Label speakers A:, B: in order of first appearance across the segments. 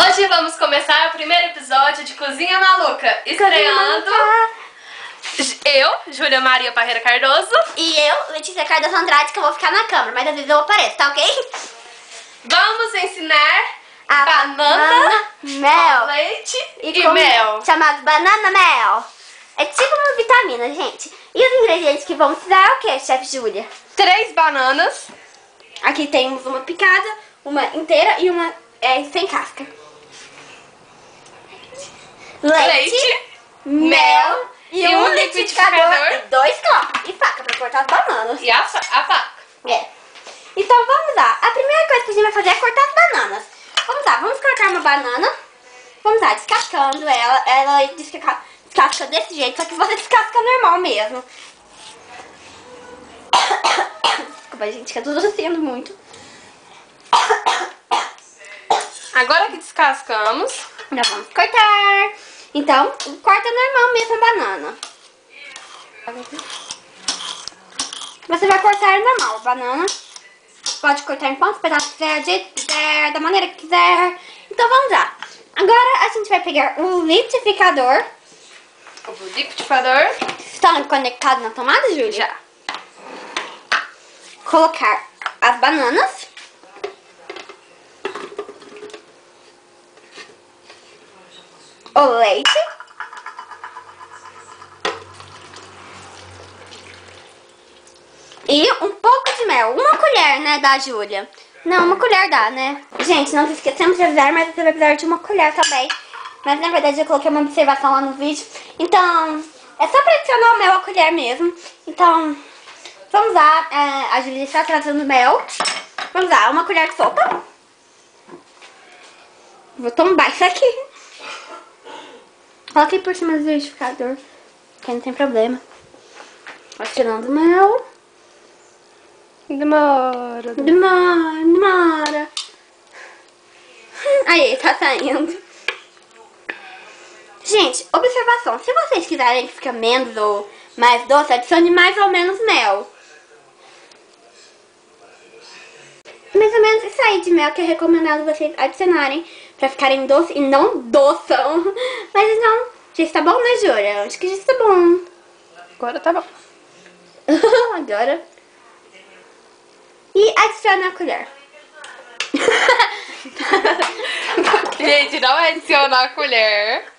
A: Hoje vamos começar o primeiro episódio de Cozinha Maluca, estreando eu, Júlia Maria Parreira Cardoso.
B: E eu, Letícia Cardoso Andrade, que eu vou ficar na câmera, mas às vezes eu apareço, tá ok?
A: Vamos ensinar
B: A
A: banana,
B: mel
A: leite e
B: com
A: mel.
B: chamado banana mel. É tipo uma vitamina, gente. E os ingredientes que vamos precisar é o que, chefe Júlia?
A: 3 bananas.
B: Aqui temos uma picada, uma inteira e uma sem casca. Leite, mel e um liquidificador e 2 copos. E faca pra cortar as bananas.
A: E a faca.
B: É. Então vamos lá. A primeira coisa que a gente vai fazer é cortar as bananas. Vamos lá, vamos cortar uma banana. Vamos lá, descascando ela. Ela descasca desse jeito, só que você descasca normal mesmo. Desculpa, gente, que eu tô tossindo muito.
A: Agora que descascamos,
B: Já vamos cortar. Então, corta normal mesmo a banana. Você vai cortar normal a banana. Pode cortar em quantos pedaços quiser, da maneira que quiser. Então vamos lá. Agora a gente vai pegar o liquidificador.
A: o liquidificador.
B: Está conectado na tomada, Júlia?
A: Já.
B: Colocar as bananas. O leite. E um pouco de mel. Uma colher, né, da Júlia? Não, uma colher dá, né? Gente, não se esqueçamos de avisar, mas você vai precisar de uma colher também. Mas na verdade eu coloquei uma observação lá no vídeo. Então, é só pra adicionar o mel à colher mesmo. Então, vamos lá. A Júlia está trazendo mel. Vamos lá, uma colher de sopa. Vou tombar isso aqui. Coloquei por cima do liquidificador, que não tem problema. Vou tirando o mel.
A: Demora.
B: Demora. Aí, tá saindo. Gente, observação. Se vocês quiserem que fique menos ou mais doce, adicione mais ou menos mel. Mais ou menos isso aí de mel que é recomendado vocês adicionarem pra ficarem doce e não doçam. Mas não, já está bom, né, Júlia? Acho que já está bom.
A: Agora tá bom.
B: Agora. E adiciona a colher.
A: Gente, não é adicionar a colher.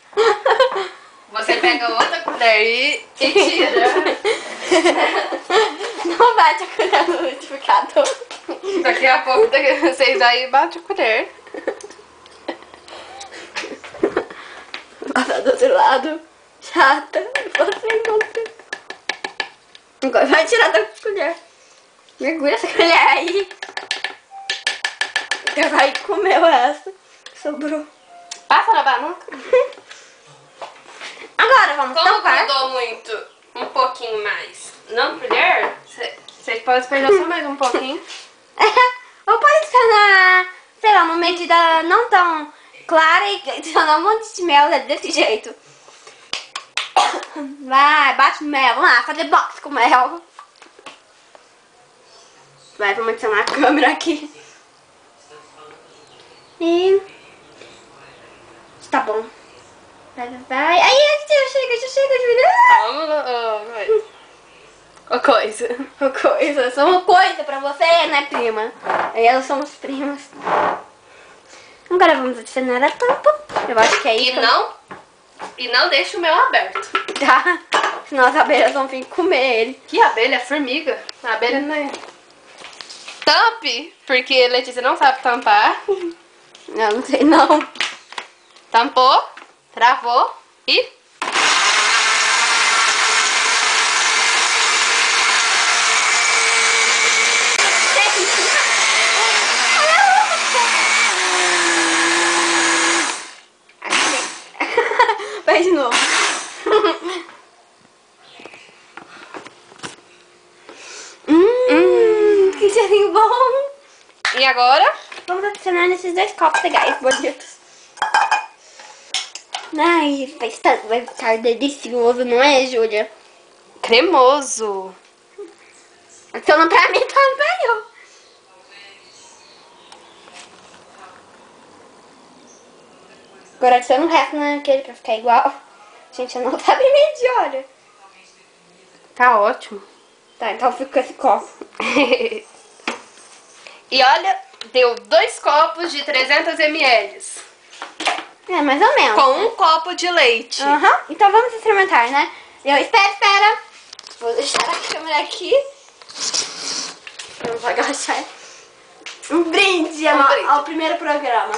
A: Você pega outra colher e tira.
B: Não bate a colher no liquidificador.
A: Daqui a pouco vocês aí batem a colher.
B: Passa do outro lado. Chata. Você não tem. Agora vai tirar da colher. Mergulha essa colher aí. Você vai comer o resto. Sobrou.
A: Passa na banana.
B: Agora vamos
A: Como
B: tampar.
A: grudou muito, um pouquinho mais. Não colher, vocês podem esperar só mais um pouquinho.
B: Ou pode adicionar, sei lá, uma medida não tão clara e adicionar um monte de mel desse jeito. Vai, bate mel. Vamos lá, fazer box com mel. Vai, vamos adicionar a câmera aqui. E... tá bom. Vai. Aí, já chega, Julia.
A: Vamos, ô coisa.
B: Coisa, sou uma coisa pra você, né, prima? Aí elas somos primas. Agora vamos adicionar a tampa. Eu acho que é isso.
A: E não deixa o mel aberto.
B: Tá? Senão as abelhas vão vir comer ele.
A: Que abelha? Formiga. A abelha não é... Tampe, porque Letícia não sabe tampar.
B: Eu não sei não.
A: Tampou, travou e...
B: Vai de novo. Que cheirinho bom.
A: E agora?
B: Vamos adicionar nesses 2 copos legais, bonitos. Ai, vai estar delicioso, não é, Júlia?
A: Cremoso.
B: Adiciona pra mim também, ó. Agora adiciona o resto naquele pra ficar igual. Gente, eu não tá bem meio de olho.
A: Tá ótimo.
B: Tá, então eu fico com esse copo.
A: E olha, deu 2 copos de 300 ml.
B: É, mais ou menos.
A: Com 1 copo de leite.
B: Aham, então vamos experimentar, né? Espera. Vou deixar a câmera aqui. Vamos agachar. Um brinde, ao primeiro programa.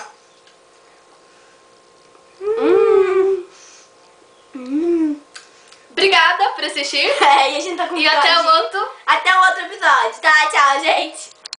A: Obrigada por assistir.
B: É, e a gente tá com
A: E até o outro.
B: Até o outro episódio, tá? Tchau, gente.